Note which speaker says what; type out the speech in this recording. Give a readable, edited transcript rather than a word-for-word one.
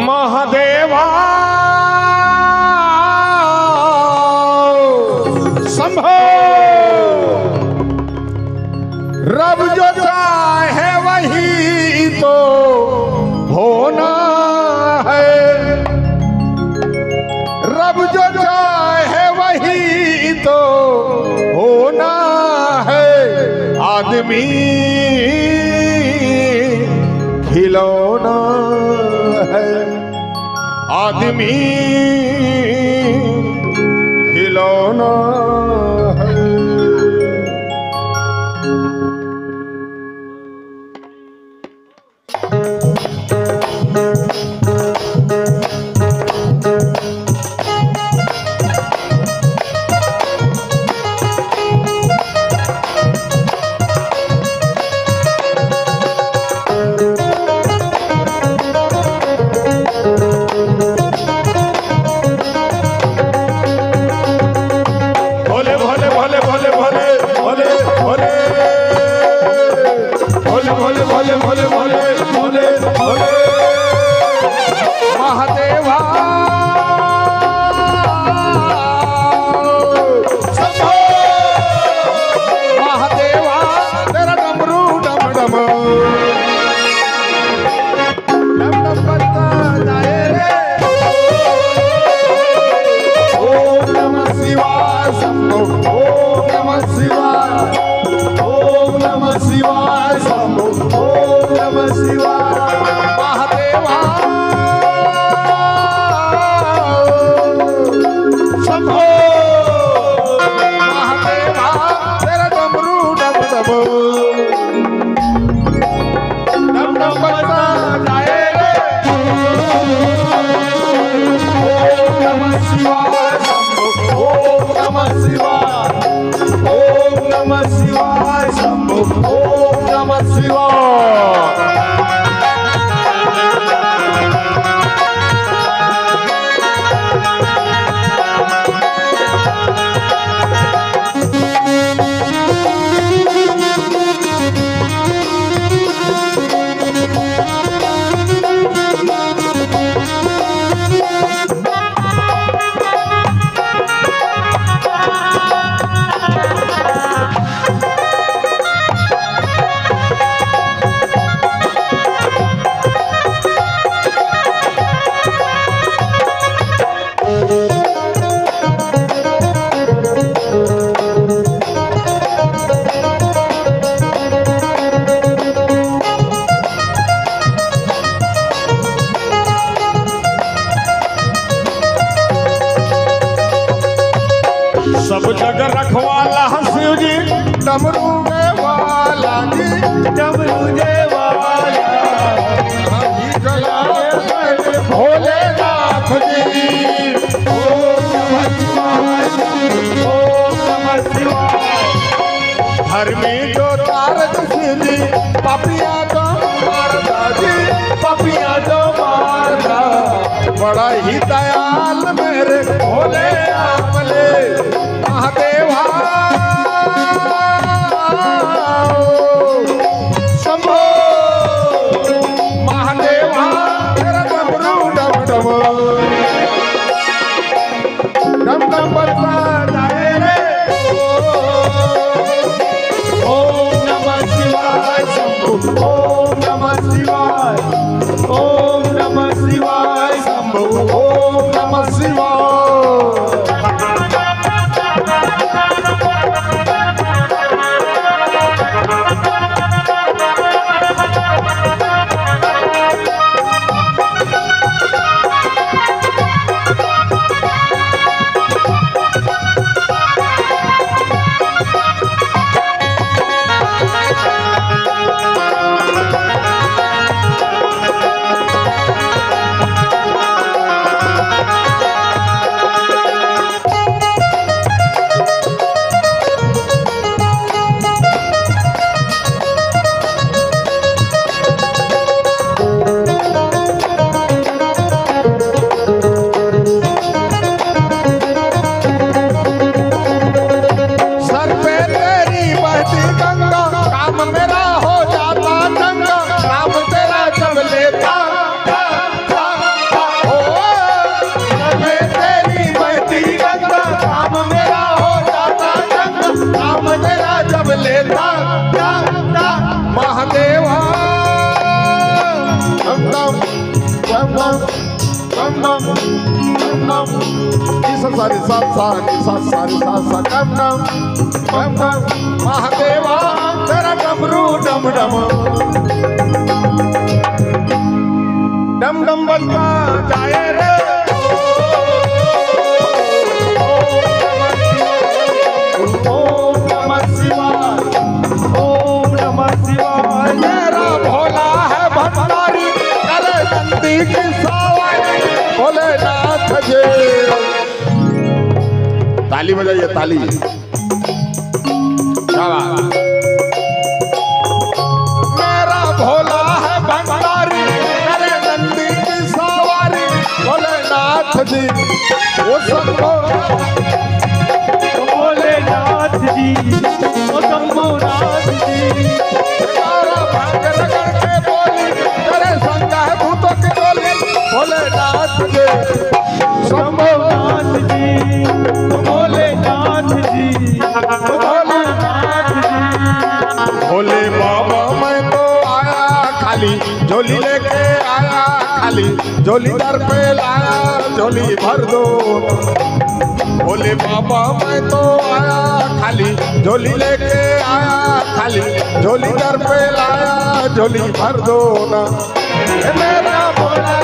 Speaker 1: महादेवा संभो रब जो चाहे वही तो होना है, रब जो चाहे वही तो होना है। आदमी खिलौना है, आदमी खिलौना है। महादेवा संभो महादेवा तेरा डमरू डम डम डम डम बजता जाए रे। ओम नमः शिवाय शंभो, ओम नमः शिवाय, ओम नमः शिवाय शंभो, ओम नमः शिवाय। महादेवा शंभो महादेवा तेरा डमरू डम डम डम डम बजता जाए रे। ओम नमः शिवाय शंभो, ओम नमः शिवाय, ओम नमः शिवाय शंभो, ओम नमः शिवाय। सब जग रखवाला शिव जी डमरू वाला जी, डमरू वाला भोलेनाथ जी। ओम नमः शिवाय, ओम नमः शिवाय। धर्मी जो तारक शिव जी पपिया जो मारदा जी, पपिया जो मारदा। बड़ा ही दयाल मेरे भोले आपले महादेवा शंभो महादेवा तेरा डमरू डम डम डम डम बजता जाए रे। ओम नमः शिवाय शंभो, ओम नमः शिवाय, ओम नमः शिवाय शंभो, ओम नमः शिवाय। डम इस सारी सा सारी सा सारी सा सा डम डम महादेवा तेरा डमरू डम डम डम डम बजता जाए रे ताली बजाइए ताली क्या बात मेरा भोला है भंडारी करे नंदी की सवारी भोलेनाथ जी वो सबको
Speaker 2: भोलेनाथ जी वो शंभुनाथ जी
Speaker 1: तारा भाग रगड़ के बोली तेरे संग है भूतों की बोली भोलेनाथ जी
Speaker 2: शंभुनाथ जी भोलेनाथ जी भोलेनाथ जी
Speaker 1: भोले बाबा मैं तो आया खाली झोली लेके आया खाली झोली दर पे लाया झोली भर दो भोले बाबा मैं तो आया खाली झोली लेके आया खाली झोली दर पे लाया झोली भर दो ना ये मेरा भोला